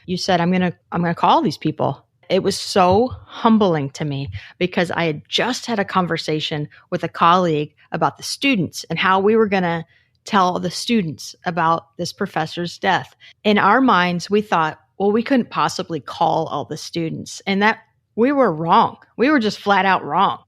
you said, I'm going to call these people. It was so humbling to me because I had just had a conversation with a colleague about the students and how we were going to tell the students about this professor's death. In our minds, we thought, well, we couldn't possibly call all the students, and that we were wrong. We were just flat out wrong.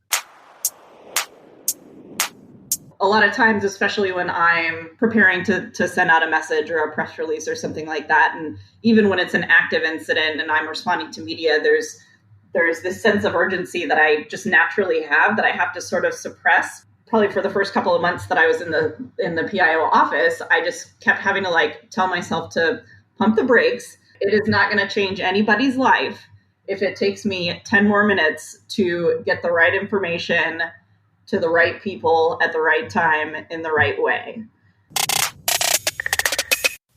A lot of times, especially when I'm preparing to send out a message or a press release or something like that, and even when it's an active incident and I'm responding to media, there's this sense of urgency that I just naturally have that I have to sort of suppress. Probably for the first couple of months that I was in the PIO office, I just kept having to tell myself to pump the brakes. It is not going to change anybody's life if it takes me 10 more minutes to get the right information to the right people at the right time in the right way.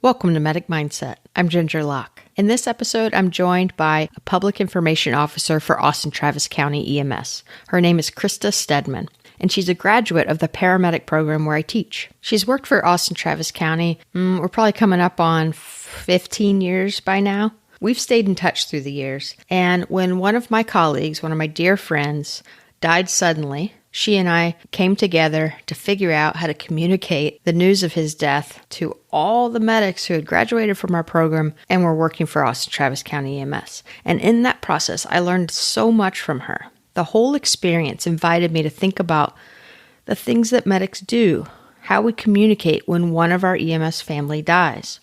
Welcome to Medic Mindset. I'm Ginger Locke. In this episode, I'm joined by a public information officer for Austin-Travis County EMS. Her name is Christa Stedman, and she's a graduate of the paramedic program where I teach. She's worked for Austin-Travis County. We're probably coming up on 15 years by now. We've stayed in touch through the years. And when one of my colleagues, one of my dear friends, died suddenly, she and I came together to figure out how to communicate the news of his death to all the medics who had graduated from our program and were working for Austin-Travis County EMS. And in that process, I learned so much from her. The whole experience invited me to think about the things that medics do, how we communicate when one of our EMS family dies.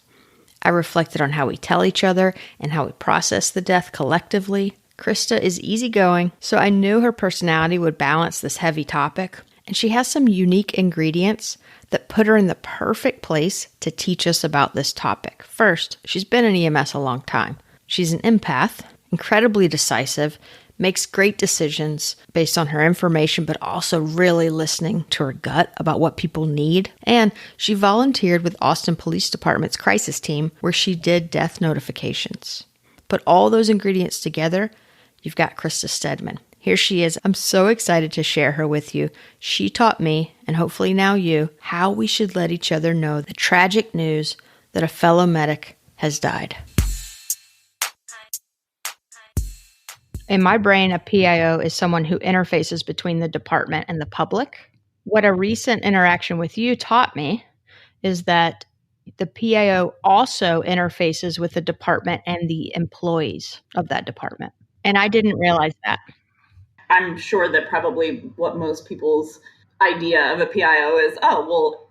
I reflected on how we tell each other and how we process the death collectively. Christa is easygoing, so I knew her personality would balance this heavy topic, and she has some unique ingredients that put her in the perfect place to teach us about this topic. First, she's been in EMS a long time. She's an empath, incredibly decisive, makes great decisions based on her information, but also really listening to her gut about what people need. And she volunteered with Austin Police Department's crisis team, where she did death notifications. Put all those ingredients together, you've got Christa Stedman. Here she is. I'm so excited to share her with you. She taught me, and hopefully now you, how we should let each other know the tragic news that a fellow medic has died. In my brain, a PIO is someone who interfaces between the department and the public. What a recent interaction with you taught me is that the PIO also interfaces with the department and the employees of that department. And I didn't realize that. I'm sure that probably what most people's idea of a PIO is,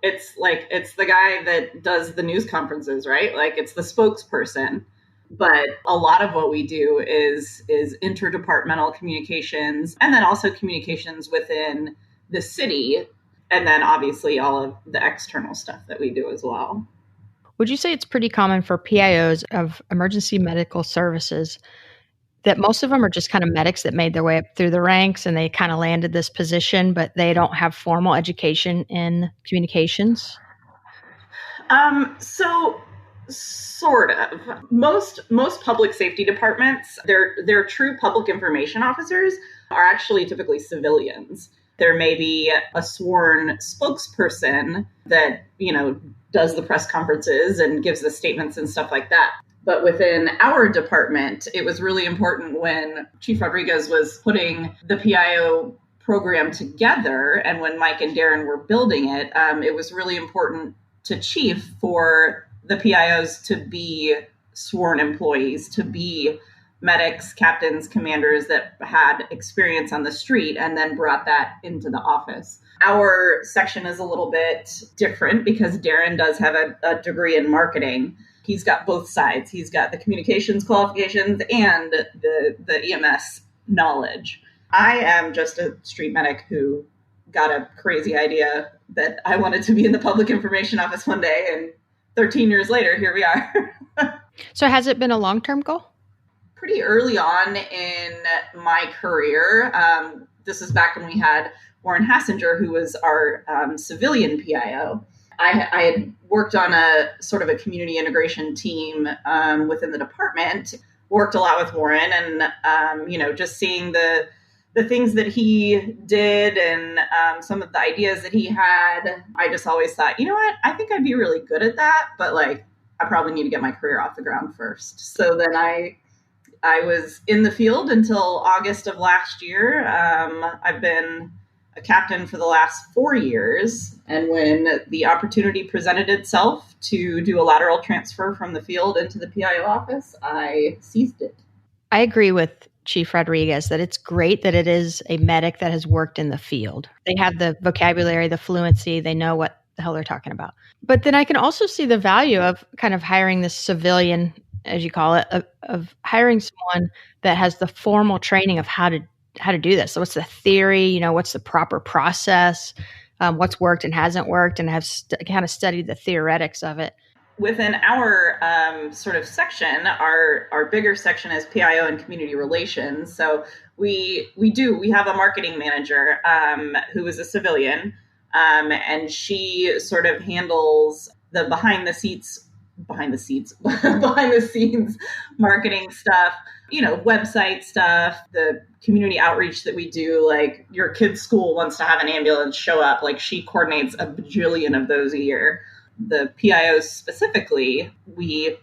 it's the guy that does the news conferences, right? It's the spokesperson. But a lot of what we do is interdepartmental communications, and then also communications within the city, and then obviously all of the external stuff that we do as well. Would you say it's pretty common for PIOs of emergency medical services that most of them are just kind of medics that made their way up through the ranks and they kind of landed this position, but they don't have formal education in communications? So sort of. Most public safety departments, their true public information officers are actually typically civilians. There may be a sworn spokesperson that, does the press conferences and gives the statements and stuff like that. But within our department, it was really important when Chief Rodriguez was putting the PIO program together, and when Mike and Darren were building it, it was really important to Chief for the PIOs to be sworn employees, to be medics, captains, commanders that had experience on the street and then brought that into the office. Our section is a little bit different because Darren does have a degree in marketing. He's got both sides. He's got the communications qualifications and the EMS knowledge. I am just a street medic who got a crazy idea that I wanted to be in the public information office one day, and 13 years later, here we are. So has it been a long-term goal? Pretty early on in my career. This is back when we had Warren Hassinger, who was our civilian PIO. I had worked on a sort of a community integration team within the department, worked a lot with Warren, and, just seeing the things that he did and some of the ideas that he had, I just always thought, you know what, I think I'd be really good at that, but I probably need to get my career off the ground first. So then I was in the field until August of last year. I've been a captain for the last 4 years. And when the opportunity presented itself to do a lateral transfer from the field into the PIO office, I seized it. I agree with Chief Rodriguez that it's great that it is a medic that has worked in the field. They have the vocabulary, the fluency, they know what the hell they're talking about. But then I can also see the value of kind of hiring this civilian, as you call it, of hiring someone that has the formal training of how to do this. So what's the theory, what's the proper process, what's worked and hasn't worked, and have kind of studied the theoretics of it. Within our sort of section, our bigger section is PIO and community relations. So we have a marketing manager who is a civilian, and she sort of handles the behind the scenes marketing stuff, website stuff, the community outreach that we do, like your kid's school wants to have an ambulance show up, like she coordinates a bajillion of those a year. The PIOs specifically, we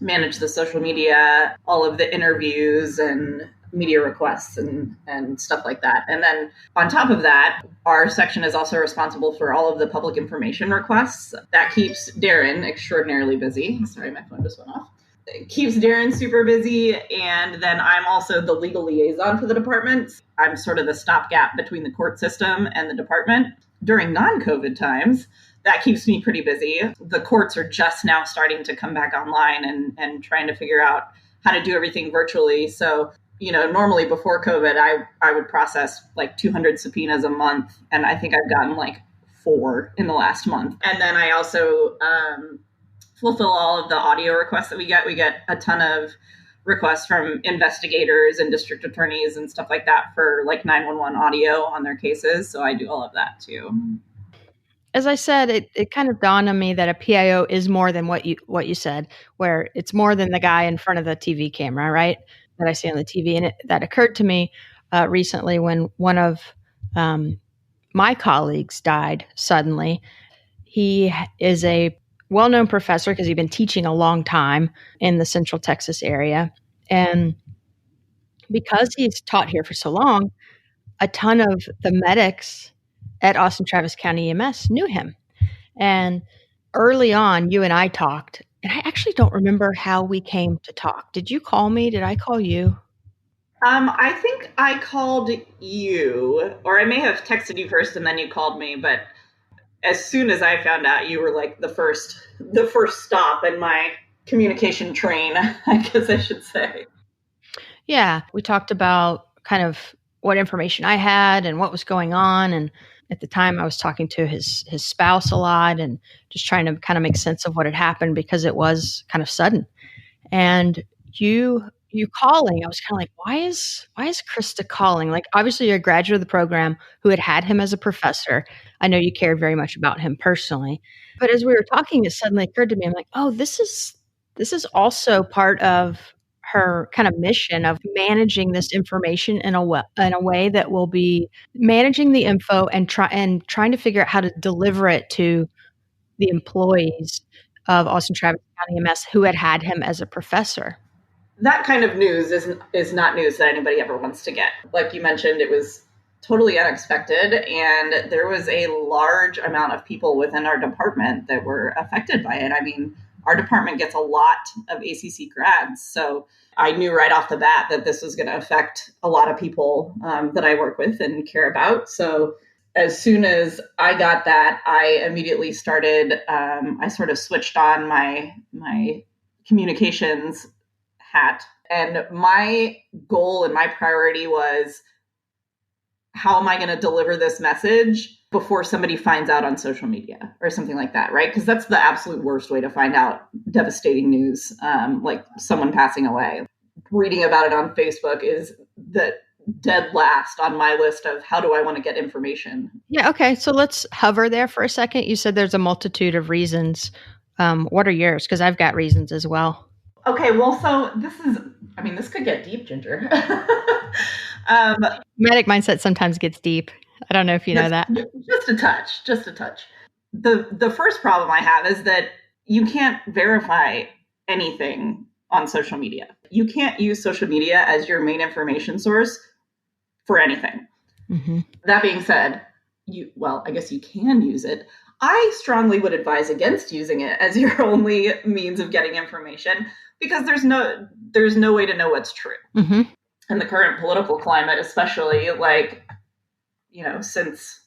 manage the social media, all of the interviews and media requests and stuff like that. And then on top of that, our section is also responsible for all of the public information requests. That keeps Darren extraordinarily busy. Sorry, my phone just went off. It keeps Darren super busy. And then I'm also the legal liaison for the department. I'm sort of the stopgap between the court system and the department. During non-COVID times, that keeps me pretty busy. The courts are just now starting to come back online and trying to figure out how to do everything virtually. So, normally before COVID, I would process like 200 subpoenas a month. And I think I've gotten like 4 in the last month. And then I also fulfill all of the audio requests that we get. We get a ton of requests from investigators and district attorneys and stuff like that for like 911 audio on their cases. So I do all of that too. As I said, it kind of dawned on me that a PIO is more than what you said, where it's more than the guy in front of the TV camera, right? That I see on the TV. And that occurred to me recently when one of my colleagues died suddenly. He is a well-known professor because he'd been teaching a long time in the Central Texas area. And because he's taught here for so long, a ton of the medics at Austin-Travis County EMS knew him. And early on, you and I talked, and I actually don't remember how we came to talk. Did you call me? Did I call you? I think I called you, or I may have texted you first and then you called me. But as soon as I found out, you were like the first stop in my communication train, I guess I should say. Yeah, we talked about kind of what information I had and what was going on. And at the time I was talking to his spouse a lot and just trying to kind of make sense of what had happened because it was kind of sudden. And you calling, I was kind of like, why is Christa calling? Like, obviously you're a graduate of the program who had him as a professor. I know you cared very much about him personally. But as we were talking, it suddenly occurred to me, I'm like, oh, this is also part of her kind of mission of managing this information in a way that will be managing the info and trying to figure out how to deliver it to the employees of Austin-Travis County EMS who had him as a professor. That kind of news is not news that anybody ever wants to get. Like you mentioned, it was totally unexpected, and there was a large amount of people within our department that were affected by it. I mean, our department gets a lot of ACC grads, so I knew right off the bat that this was going to affect a lot of people that I work with and care about. So as soon as I got that, I immediately started, I sort of switched on my communications hat. And my goal and my priority was, how am I going to deliver this message before somebody finds out on social media or something like that, right? Because that's the absolute worst way to find out devastating news, like someone passing away. Reading about it on Facebook is the dead last on my list of how do I want to get information. Yeah, okay. So let's hover there for a second. You said there's a multitude of reasons. What are yours? Because I've got reasons as well. Okay, well, so this could get deep, Ginger. Medic mindset sometimes gets deep. I don't know if you know that. Just a touch. The first problem I have is that you can't verify anything on social media. You can't use social media as your main information source for anything. Mm-hmm. That being said, I guess you can use it. I strongly would advise against using it as your only means of getting information, because there's no way to know what's true. Mm-hmm. In the current political climate, especially since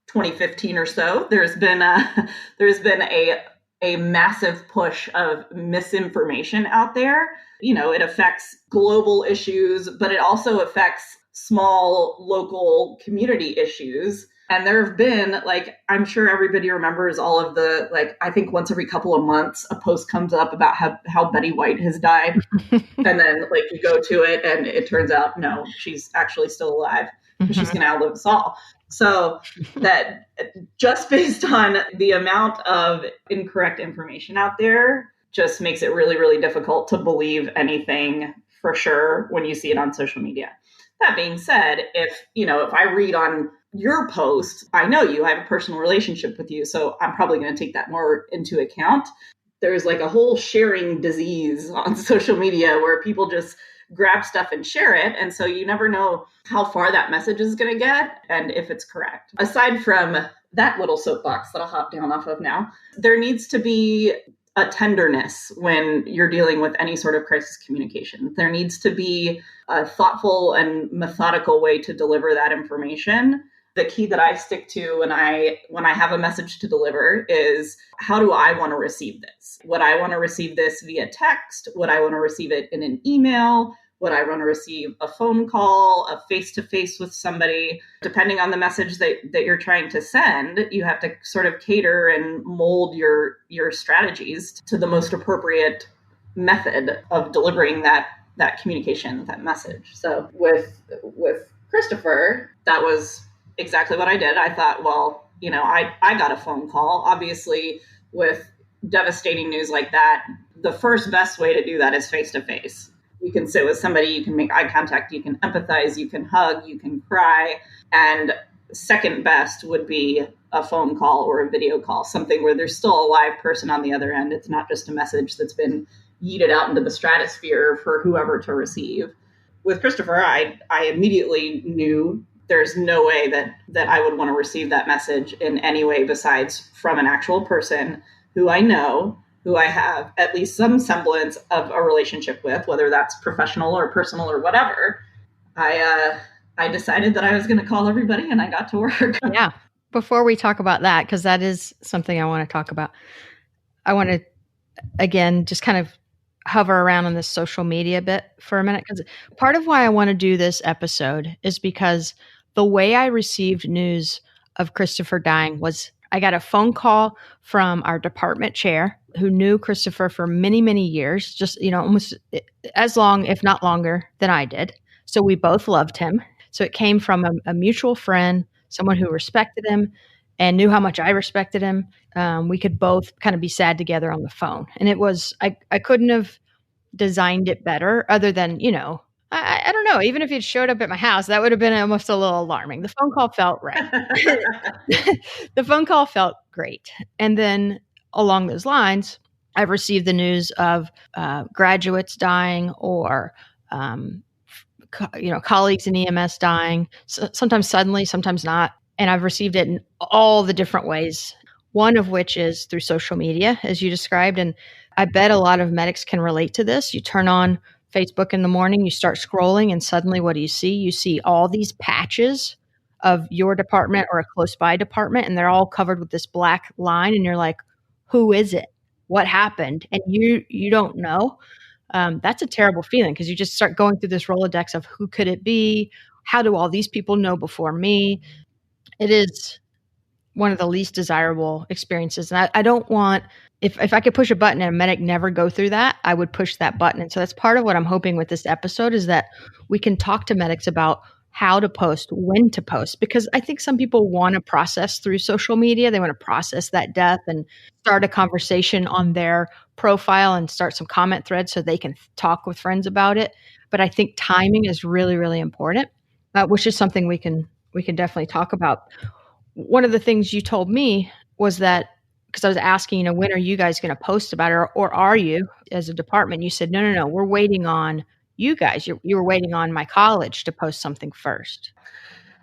2015 or so, there's been a massive push of misinformation out there. It affects global issues, but it also affects small local community issues. And there have been, I'm sure everybody remembers all of the, I think once every couple of months, a post comes up about how Betty White has died. And then, you go to it and it turns out, no, she's actually still alive. Mm-hmm. She's going to outlive us all. So that just based on the amount of incorrect information out there just makes it really, really difficult to believe anything for sure when you see it on social media. That being said, if I read on your post, I know you, I have a personal relationship with you, so I'm probably going to take that more into account. There's a whole sharing disease on social media where people just grab stuff and share it. And so you never know how far that message is going to get and if it's correct. Aside from that little soapbox that I'll hop down off of now, there needs to be a tenderness when you're dealing with any sort of crisis communication. There needs to be a thoughtful and methodical way to deliver that information. The key that I stick to when I have a message to deliver is, how do I want to receive this? Would I want to receive this via text? Would I want to receive it in an email? Would I want to receive a phone call, a face-to-face with somebody? Depending on the message that you're trying to send, you have to sort of cater and mold your strategies to the most appropriate method of delivering that communication, that message. So with Christopher, that was exactly what I did. I thought, I got a phone call. Obviously, with devastating news like that, the first best way to do that is face-to-face. You can sit with somebody, you can make eye contact, you can empathize, you can hug, you can cry. And second best would be a phone call or a video call, something where there's still a live person on the other end. It's not just a message that's been yeeted out into the stratosphere for whoever to receive. With Christopher, I immediately knew there's no way that I would want to receive that message in any way besides from an actual person who I know, who I have at least some semblance of a relationship with, whether that's professional or personal or whatever. I decided that I was going to call everybody and I got to work. Yeah. Before we talk about that, because that is something I want to talk about, I want to, again, just kind of hover around on this social media bit for a minute. Because part of why I want to do this episode is because the way I received news of Christopher dying was I got a phone call from our department chair who knew Christopher for many, many years, just, almost as long, if not longer than I did. So we both loved him. So it came from a mutual friend, someone who respected him and knew how much I respected him. We could both kind of be sad together on the phone. And it was, I couldn't have designed it better other than, I don't know, even if he'd showed up at my house, that would have been almost a little alarming. The phone call felt right. The phone call felt great. And then along those lines, I've received the news of graduates dying or, colleagues in EMS dying, sometimes suddenly, sometimes not. And I've received it in all the different ways, one of which is through social media, as you described. And I bet a lot of medics can relate to this. You turn on Facebook in the morning, you start scrolling, and suddenly what do you see? You see all these patches of your department or a close by department, and they're all covered with this black line. And you're like, who is it? What happened? And you don't know. That's a terrible feeling because you just start going through this Rolodex of who could it be? How do all these people know before me? It is one of the least desirable experiences. And I don't want, if I could push a button and a medic never go through that, I would push that button. And so that's part of what I'm hoping with this episode is that we can talk to medics about how to post, when to post, because I think some people want to process through social media. They want to process that death and start a conversation on their profile and start some comment threads so they can talk with friends about it. But I think timing is really, really important, which is something we can definitely talk about. One of the things you told me was that because I was asking, when are you guys going to post about it? Or are you as a department? You said, no, we're waiting on you guys. You were waiting on my college to post something first.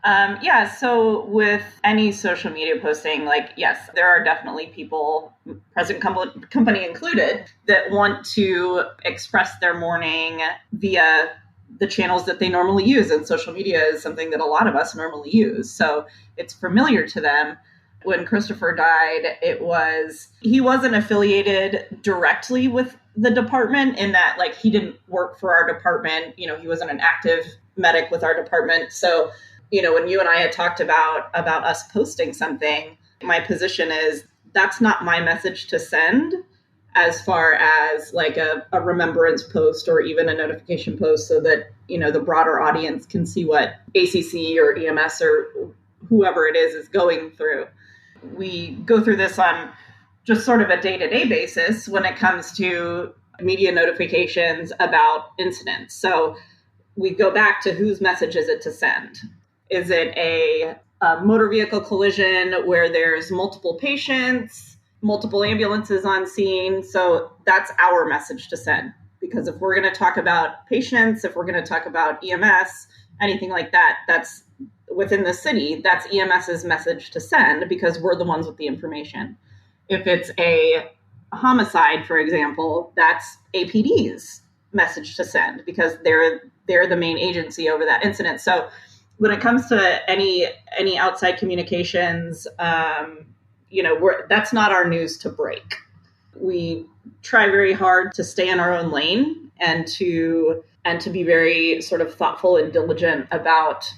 Yeah, so with any social media posting, yes, there are definitely people, present company included, that want to express their mourning via the channels that they normally use. And social media is something that a lot of us normally use. So it's familiar to them. When Christopher died, he wasn't affiliated directly with the department in that, he didn't work for our department. He wasn't an active medic with our department. So when you and I had talked about us posting something, my position is that's not my message to send as far as a remembrance post or even a notification post so that, the broader audience can see what ACC or EMS or whoever it is going through. We go through this on just sort of a day-to-day basis when it comes to media notifications about incidents. So we go back to whose message is it to send? Is it a motor vehicle collision where there's multiple patients, multiple ambulances on scene? So that's our message to send. Because if we're going to talk about patients, if we're going to talk about EMS, anything like that, that's within the city, that's EMS's message to send because we're the ones with the information. If it's a homicide, for example, that's APD's message to send because they're the main agency over that incident. So when it comes to any outside communications, that's not our news to break. We try very hard to stay in our own lane and to be very sort of thoughtful and diligent about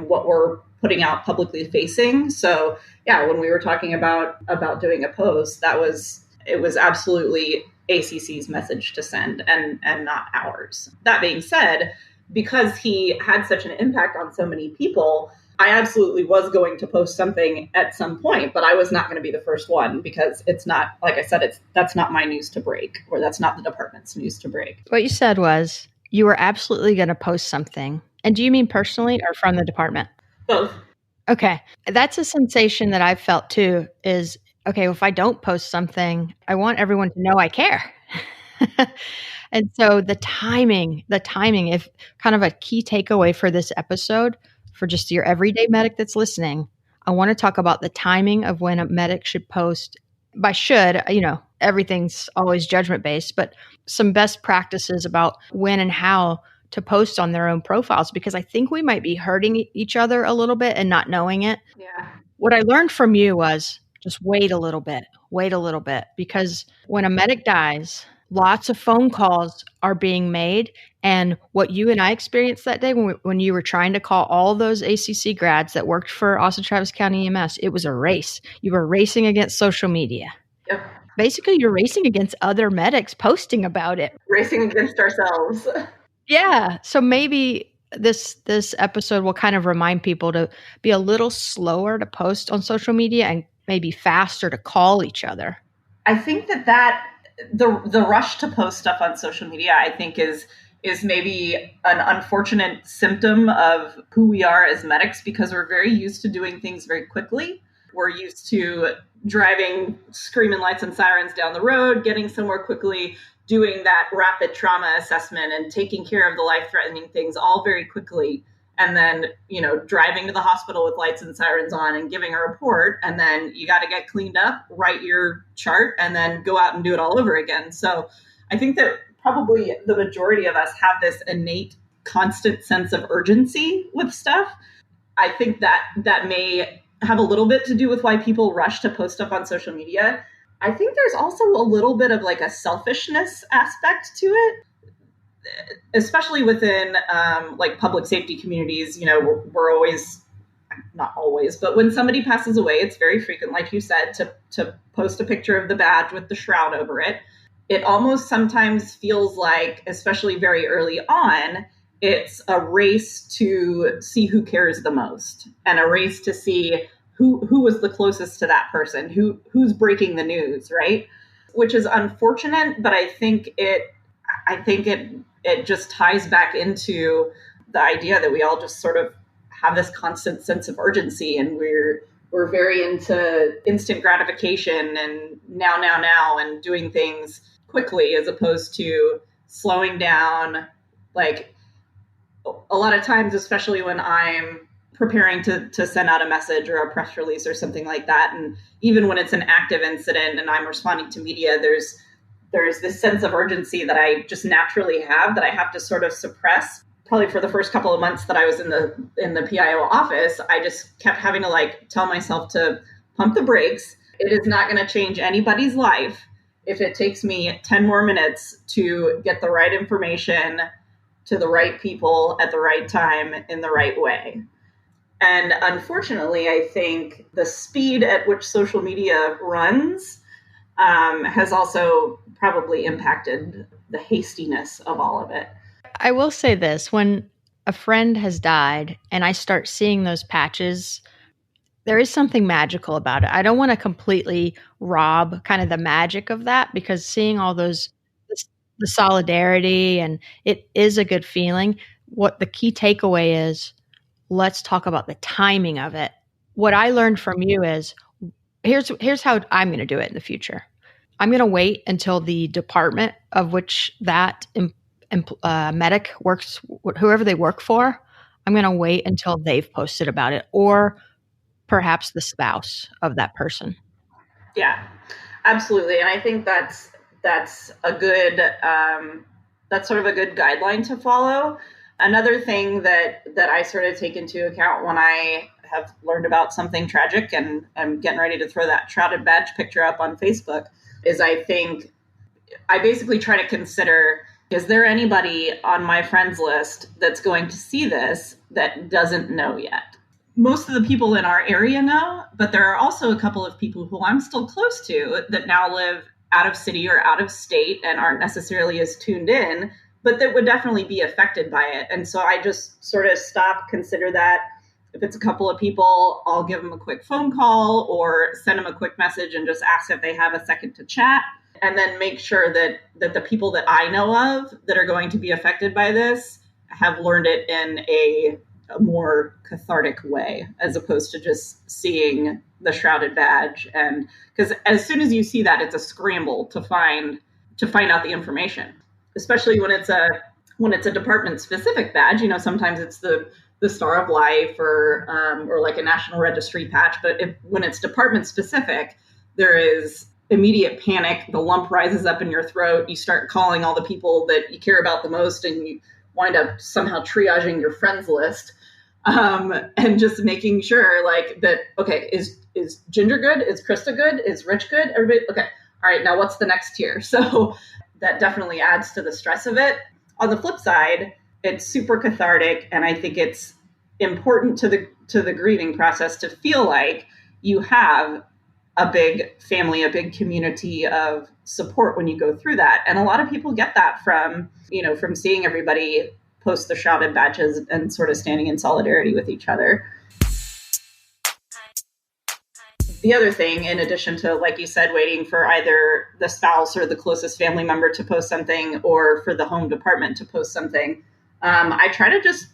what we're putting out publicly facing. So yeah, when we were talking about doing a post, it was absolutely ACC's message to send and not ours. That being said, because he had such an impact on so many people, I absolutely was going to post something at some point, but I was not going to be the first one because it's not, like I said, that's not my news to break, or that's not the department's news to break. What you said was you were absolutely going to post something. And do you mean personally or from the department? Both. Okay. That's a sensation that I've felt too is, okay, well, if I don't post something, I want everyone to know I care. And so the timing, if kind of a key takeaway for this episode, for just your everyday medic that's listening, I want to talk about the timing of when a medic should post. By should, everything's always judgment based, but some best practices about when and how to post on their own profiles, because I think we might be hurting each other a little bit and not knowing it. Yeah. What I learned from you was just wait a little bit, because when a medic dies, lots of phone calls are being made. And what you and I experienced that day when you were trying to call all those ACC grads that worked for Austin-Travis County EMS, it was a race. You were racing against social media. Yep. Basically, you're racing against other medics posting about it. Racing against ourselves. Yeah. So maybe this episode will kind of remind people to be a little slower to post on social media and maybe faster to call each other. I think that the rush to post stuff on social media, I think is maybe an unfortunate symptom of who we are as medics, because we're very used to doing things very quickly. We're used to driving screaming lights and sirens down the road, getting somewhere quickly, doing that rapid trauma assessment and taking care of the life-threatening things all very quickly. And then, driving to the hospital with lights and sirens on and giving a report. And then you got to get cleaned up, write your chart, and then go out and do it all over again. So I think that probably the majority of us have this innate, constant sense of urgency with stuff. I think that may have a little bit to do with why people rush to post stuff on social media. I think there's also a little bit of a selfishness aspect to it. Especially within public safety communities, we're always, not always, but when somebody passes away, it's very frequent, like you said, to post a picture of the badge with the shroud over it. It almost sometimes feels like, especially very early on, it's a race to see who cares the most and a race to see who was the closest to that person, who's breaking the news, right? Which is unfortunate, but I think it just ties back into the idea that we all just sort of have this constant sense of urgency, and we're we're very into instant gratification and now, and doing things quickly as opposed to slowing down. Like a lot of times, especially when I'm preparing to send out a message or a press release or something like that, and even when it's an active incident and I'm responding to media, there's this sense of urgency that I just naturally have that I have to sort of suppress. Probably for the first couple of months that I was in the PIO office, I just kept having to like tell myself to pump the brakes. It is not going to change anybody's life if it takes me 10 more minutes to get the right information to the right people at the right time in the right way. And unfortunately, I think the speed at which social media runs has also probably impacted the hastiness of all of it. I will say this, when a friend has died and I start seeing those patches, there is something magical about it. I don't want to completely rob kind of the magic of that, because seeing all those, the solidarity, and it is a good feeling. What the key takeaway is, let's talk about the timing of it. What I learned from you is, here's how I'm going to do it in the future. I'm going to wait until the department of which that medic works, whoever they work for, I'm going to wait until they've posted about it, or perhaps the spouse of that person. Yeah, absolutely. And I think that's a good, that's sort of a good guideline to follow. Another thing that I sort of take into account when I have learned about something tragic and I'm getting ready to throw that shrouded badge picture up on Facebook is I basically try to consider, is there anybody on my friends list that's going to see this that doesn't know yet? Most of the people in our area know, but there are also a couple of people who I'm still close to that now live out of city or out of state and aren't necessarily as tuned in, but that would definitely be affected by it. And so I just sort of stop, consider that. If it's a couple of people, I'll give them a quick phone call or send them a quick message and just ask if they have a second to chat. And then make sure that the people that I know of that are going to be affected by this have learned it in a more cathartic way, as opposed to just seeing the shrouded badge. And because as soon as you see that, it's a scramble to find out the information, especially when it's a department specific badge. Sometimes it's the Star of Life or like a National Registry patch. But when it's department specific, there is immediate panic. The lump rises up in your throat. You start calling all the people that you care about the most, and you wind up somehow triaging your friends list, and just making sure like that. Okay, is Ginger good? Is Christa good? Is Rich good? Everybody okay? All right, now what's the next tier? So that definitely adds to the stress of it. On the flip side, it's super cathartic, and I think it's important to the grieving process to feel like you have a big family, a big community of support when you go through that. And a lot of people get that from seeing everybody post the shrouded badges and sort of standing in solidarity with each other. The other thing, in addition to, like you said, waiting for either the spouse or the closest family member to post something or for the home department to post something, I try to just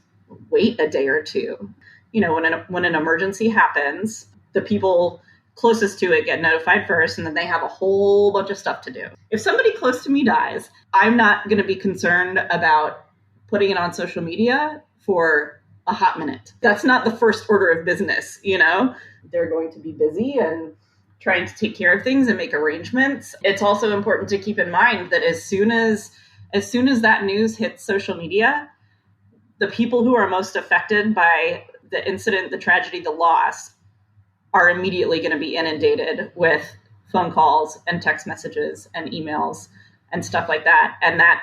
wait a day or two. When an emergency happens, the people closest to it get notified first, and then they have a whole bunch of stuff to do. If somebody close to me dies, I'm not going to be concerned about putting it on social media for a hot minute. That's not the first order of business. They're going to be busy and trying to take care of things and make arrangements. It's also important to keep in mind that as soon as that news hits social media, the people who are most affected by the incident, the tragedy, the loss, are immediately going to be inundated with phone calls and text messages and emails and stuff like that. And that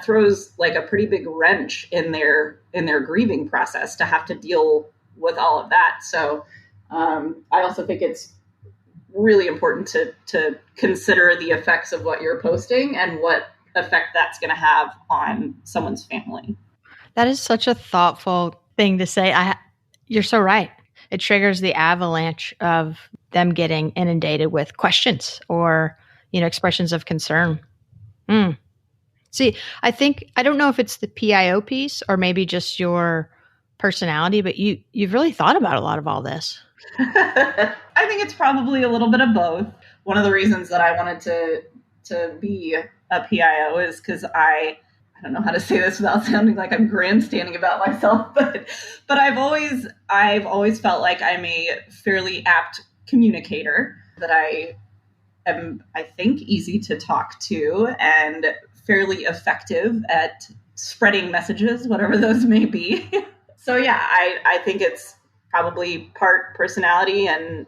throws like a pretty big wrench in their grieving process to have to deal with all of that. So I also think it's really important to consider the effects of what you're posting and what effect that's going to have on someone's family. That is such a thoughtful thing to say. You're so right. It triggers the avalanche of them getting inundated with questions or, expressions of concern. See, I don't know if it's the PIO piece or maybe just your personality, but you've really thought about a lot of all this. I think it's probably a little bit of both. One of the reasons that I wanted to be a PIO is because I don't know how to say this without sounding like I'm grandstanding about myself, but I've always felt like I'm a fairly apt communicator, that I am, I think, easy to talk to and fairly effective at spreading messages, whatever those may be. So yeah, I think it's probably part personality and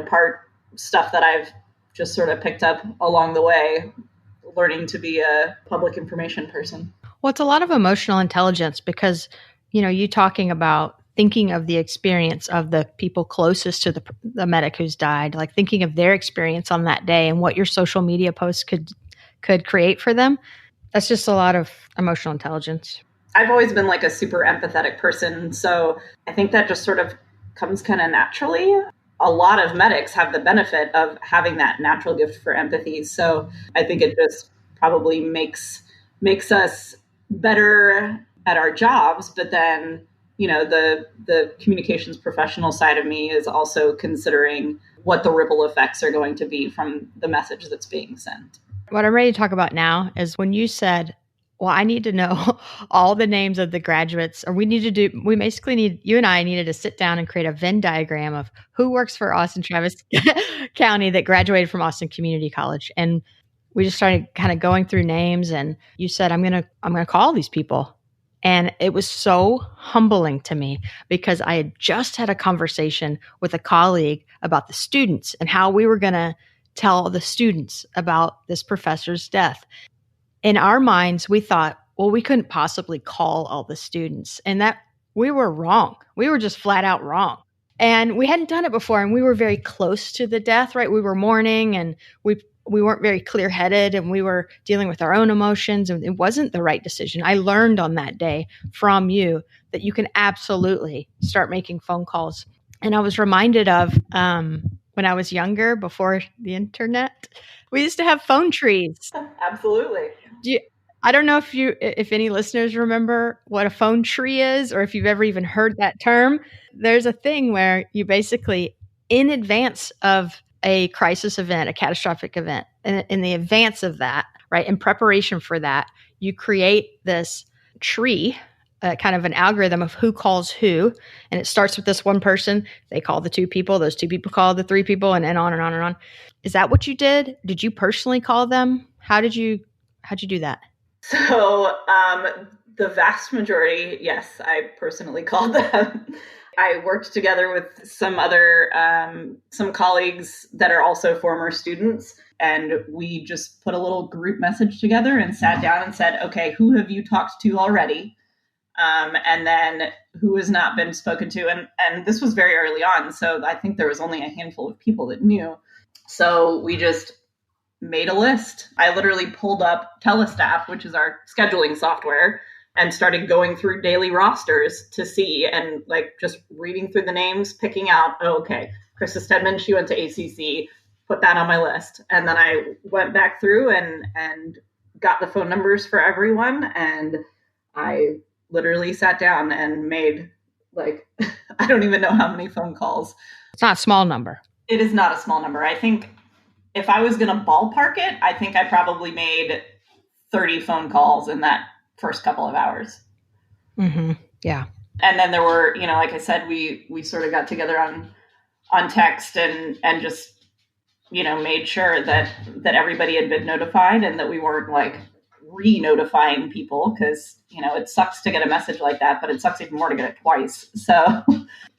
part stuff that I've just sort of picked up along the way, learning to be a public information person. Well, it's a lot of emotional intelligence because, you talking about thinking of the experience of the people closest to the medic who's died, like thinking of their experience on that day and what your social media posts could create for them. That's just a lot of emotional intelligence. I've always been like a super empathetic person. So I think that just sort of comes kind of naturally. A lot of medics have the benefit of having that natural gift for empathy. So I think it just probably makes us better at our jobs. But then, the communications professional side of me is also considering what the ripple effects are going to be from the message that's being sent. What I'm ready to talk about now is when you said, well, I need to know all the names of the graduates, or you and I needed to sit down and create a Venn diagram of who works for Austin-Travis County that graduated from Austin Community College. And we just started kind of going through names, and you said, I'm going to call these people. And it was so humbling to me because I had just had a conversation with a colleague about the students and how we were going to tell the students about this professor's death. In our minds, we thought, well, we couldn't possibly call all the students, and that we were wrong. We were just flat out wrong. And we hadn't done it before, and we were very close to the death, right? We were mourning, and we weren't very clear-headed, and we were dealing with our own emotions, and it wasn't the right decision. I learned on that day from you that you can absolutely start making phone calls. And I was reminded of when I was younger, before the internet, we used to have phone trees. Absolutely. I don't know if any listeners remember what a phone tree is, or if you've ever even heard that term. There's a thing where you basically, in advance of a crisis event, a catastrophic event, in the advance of that, right, in preparation for that, you create this tree, kind of an algorithm of who calls who. And it starts with this one person. They call the two people. Those two people call the three people, and on and on and on. Is that what you did? Did you personally call them? How'd you do that? So the vast majority, yes, I personally called them. I worked together with some other, some colleagues that are also former students, and we just put a little group message together and sat down and said, okay, who have you talked to already? And then who has not been spoken to? And this was very early on, so I think there was only a handful of people that knew. So we just made a list. I literally pulled up Telestaff, which is our scheduling software, and started going through daily rosters to see, and like just reading through the names, picking out, oh, okay, Christa Stedman, she went to ACC, put that on my list. And then I went back through and got the phone numbers for everyone. And I literally sat down and made like, I don't even know how many phone calls. It's not a small number. It is not a small number. I think if I was going to ballpark it, I think I probably made 30 phone calls in that first couple of hours. Mm-hmm. Yeah. And then there were, like I said, we sort of got together on text and just, made sure that everybody had been notified and that we weren't like re-notifying people, because, it sucks to get a message like that, but it sucks even more to get it twice. So,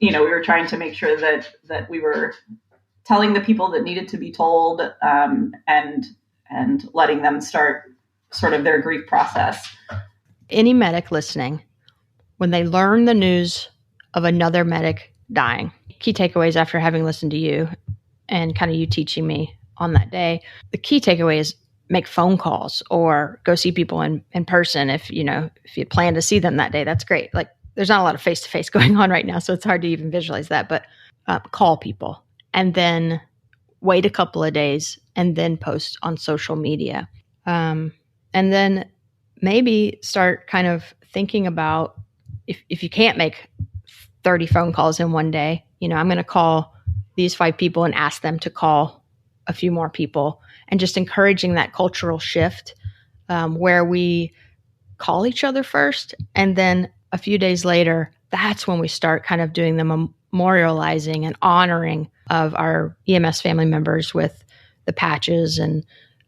we were trying to make sure that we were telling the people that needed to be told, and letting them start sort of their grief process. Any medic listening, when they learn the news of another medic dying, key takeaways after having listened to you and kind of you teaching me on that day, the key takeaway is make phone calls or go see people in person. If you plan to see them that day, that's great. Like there's not a lot of face-to-face going on right now, so it's hard to even visualize that, but call people and then wait a couple of days and then post on social media. And then maybe start kind of thinking about if you can't make 30 phone calls in one day, I'm going to call these 5 people and ask them to call a few more people, and just encouraging that cultural shift where we call each other first. And then a few days later, that's when we start kind of doing the memorializing and honoring of our EMS family members with the patches and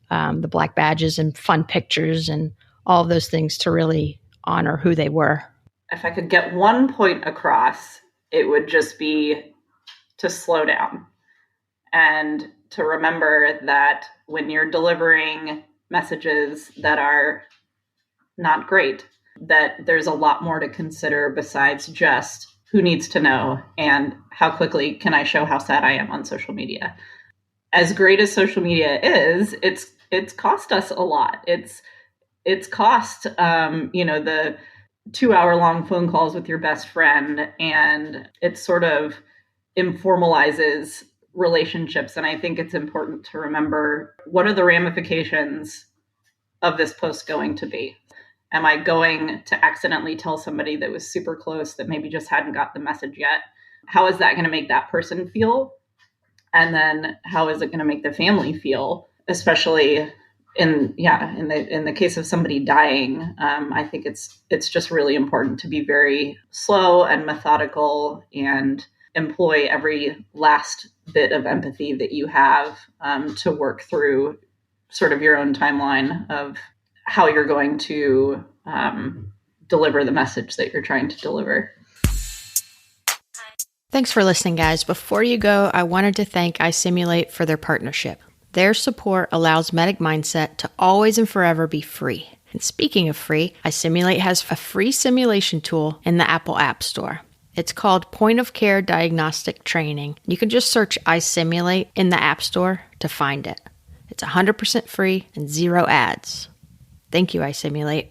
the black badges and fun pictures and all of those things to really honor who they were. If I could get one point across, it would just be to slow down and to remember that when you're delivering messages that are not great, that there's a lot more to consider besides just who needs to know and how quickly can I show how sad I am on social media. As great as social media is, it's cost us a lot. It's cost, the 2-hour-long phone calls with your best friend, and it sort of informalizes relationships. And I think it's important to remember, what are the ramifications of this post going to be? Am I going to accidentally tell somebody that was super close that maybe just hadn't got the message yet? How is that going to make that person feel? And then how is it going to make the family feel? Especially in the case of somebody dying, I think it's just really important to be very slow and methodical and employ every last bit of empathy that you have to work through sort of your own timeline of how you're going to deliver the message that you're trying to deliver. Thanks for listening, guys. Before you go, I wanted to thank iSimulate for their partnership. Their support allows Medic Mindset to always and forever be free. And speaking of free, iSimulate has a free simulation tool in the Apple App Store. It's called Point of Care Diagnostic Training. You can just search iSimulate in the App Store to find it. It's 100% free and 0 ads. Thank you, iSimulate.